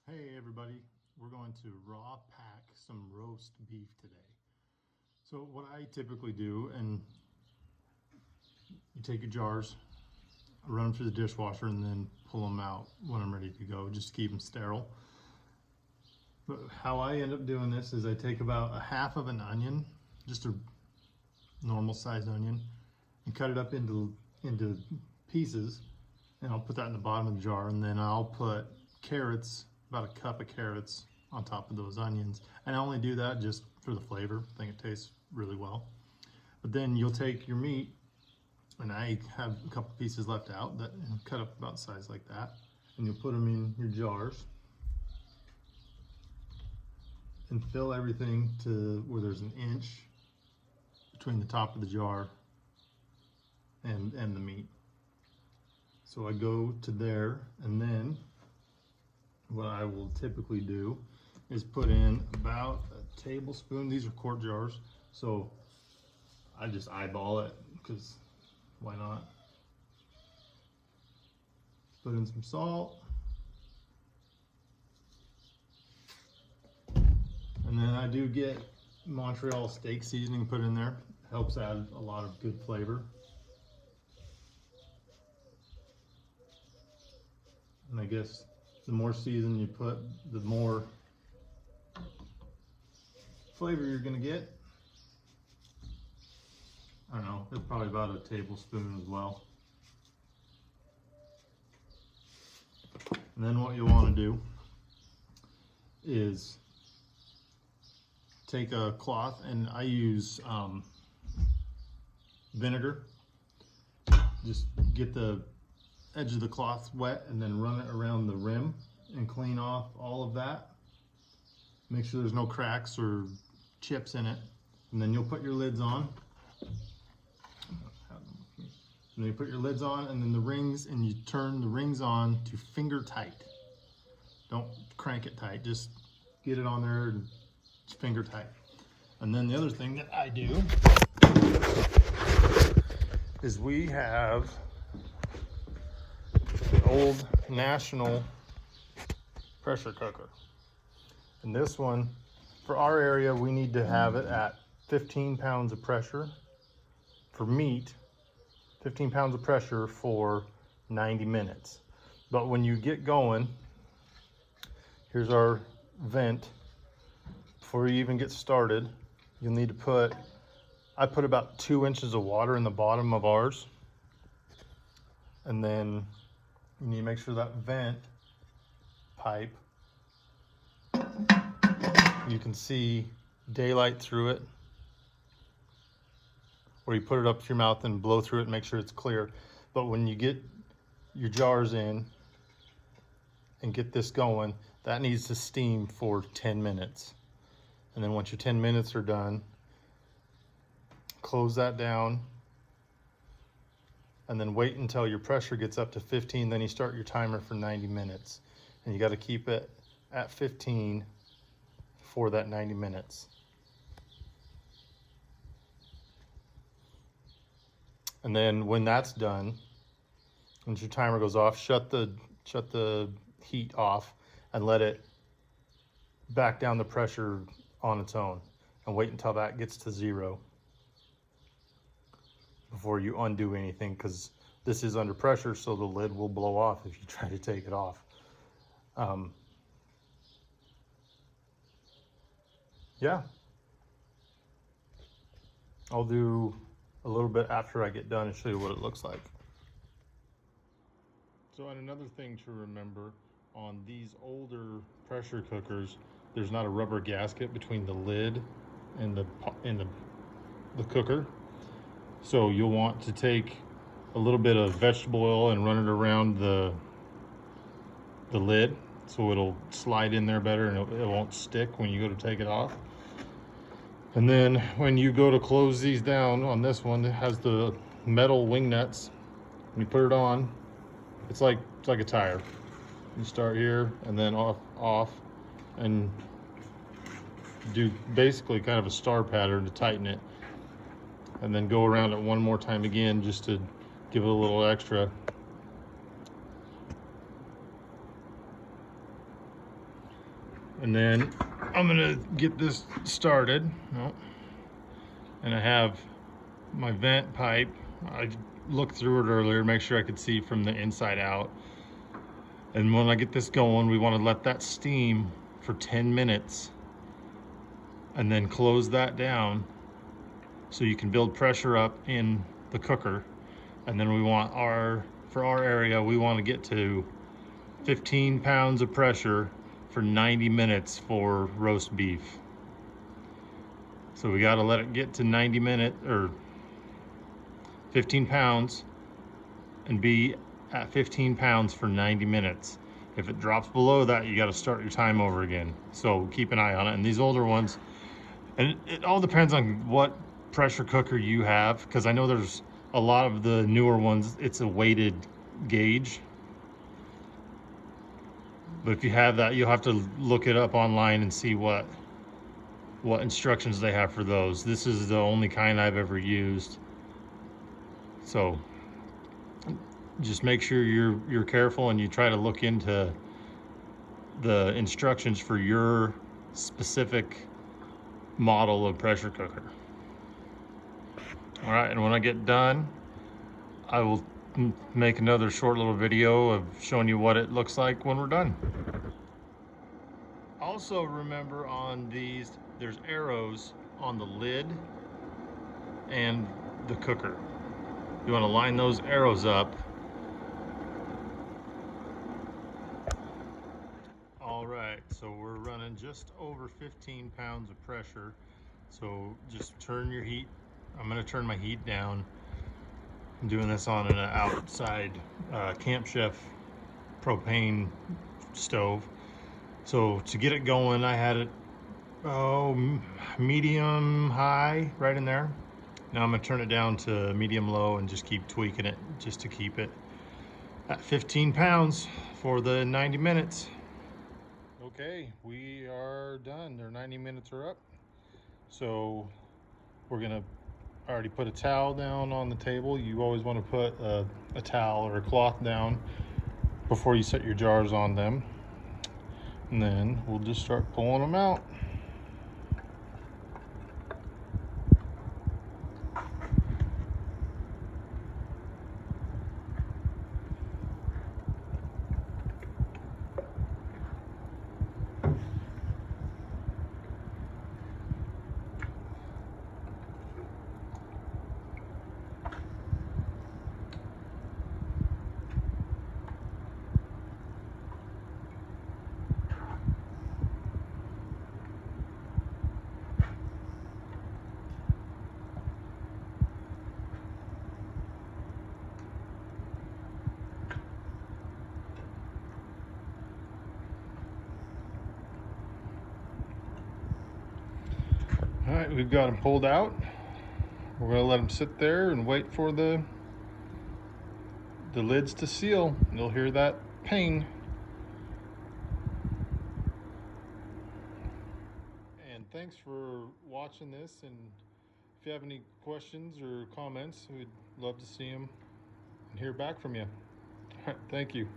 Hey everybody, we're going to raw pack some roast beef today. So what I typically do, and you take your jars, run them through the dishwasher, and then pull them out when I'm ready to go, just to keep them sterile. But how I end up doing this is I take about a half of an onion, just a normal sized onion, and cut it up into pieces, and I'll put that in the bottom of the jar, and then I'll put carrots, about a cup of carrots on top of those onions. And I only do that just for the flavor. I think it tastes really well. But then you'll take your meat, and I have a couple pieces left out that cut up about size like that, and you'll put them in your jars and fill everything to where there's an inch between the top of the jar and the meat. So I go to there, and then what I will typically do is put in about a tablespoon. These are quart jars, so I just eyeball it because why not? Put in some salt, and then I do get Montreal steak seasoning put in there. Helps add a lot of good flavor. And I guess the more season you put, the more flavor you're gonna get. I don't know, it's probably about a tablespoon as well. And then what you want to do is take a cloth, and I use vinegar. Just get the edge of the cloth wet and then run it around the rim and clean off all of that. Make sure there's no cracks or chips in it. And then you'll put your lids on. And then you put your lids on, and then the rings, and you turn the rings on to finger tight. Don't crank it tight, just get it on there and it's finger tight. And then the other thing that I do is we have an old National pressure cooker. And this one, for our area, we need to have it at 15 pounds of pressure for meat. 15 pounds of pressure for 90 minutes. But when you get going, here's our vent. Before you even get started, you'll need to I put about 2 inches of water in the bottom of ours. And then you need to make sure that vent pipe, you can see daylight through it. Or you put it up to your mouth and blow through it and make sure it's clear. But when you get your jars in and get this going, that needs to steam for 10 minutes. And then once your 10 minutes are done, close that down, and then wait until your pressure gets up to 15. Then you start your timer for 90 minutes. And you got to keep it at 15 for that 90 minutes. And then when that's done, once your timer goes off, shut the heat off and let it back down the pressure on its own, and wait until that gets to 0 before you undo anything, because this is under pressure, so the lid will blow off if you try to take it off. Yeah, I'll do a little bit after I get done and show you what it looks like. So, and another thing to remember on these older pressure cookers, there's not a rubber gasket between the lid and the cooker. So you'll want to take a little bit of vegetable oil and run it around the lid, so it'll slide in there better and it won't stick when you go to take it off. And then when you go to close these down, on this one, it has the metal wing nuts. When you put it on, it's like a tire. You start here and then off, and do basically kind of a star pattern to tighten it, and then go around it one more time again just to give it a little extra. And then I'm gonna get this started. Oh, and I have my vent pipe. I looked through it earlier, make sure I could see from the inside out. And when I get this going, we want to let that steam for 10 minutes and then close that down so you can build pressure up in the cooker. And then we want for our area, we want to get to 15 pounds of pressure for 90 minutes for roast beef. So we got to let it get to 90 minutes or 15 pounds and be at 15 pounds for 90 minutes. If it drops below that, you got to start your time over again. So keep an eye on it. And these older ones, and it all depends on what pressure cooker you have, because I know there's a lot of the newer ones, it's a weighted gauge. But if you have that, you'll have to look it up online and see what instructions they have for those. This is the only kind I've ever used. So just make sure you're careful and you try to look into the instructions for your specific model of pressure cooker. All right, and when I get done, I will make another short little video of showing you what it looks like when we're done. Also remember, on these, there's arrows on the lid and the cooker. You want to line those arrows up. All right, so we're running just over 15 pounds of pressure. So just turn your heat. I'm going to turn my heat down. I'm doing this on an outside Camp Chef propane stove. So to get it going, I had it medium high right in there. Now I'm going to turn it down to medium low and just keep tweaking it just to keep it at 15 pounds for the 90 minutes. Okay, we are done. Their 90 minutes are up. So we're gonna already put a towel down on the table. You always want to put a towel or a cloth down before you set your jars on them. And then we'll just start pulling them out. All right, we've got them pulled out. We're gonna let them sit there and wait for the lids to seal. You'll hear that ping. And thanks for watching this. And if you have any questions or comments, we'd love to see them and hear back from you. All right, thank you.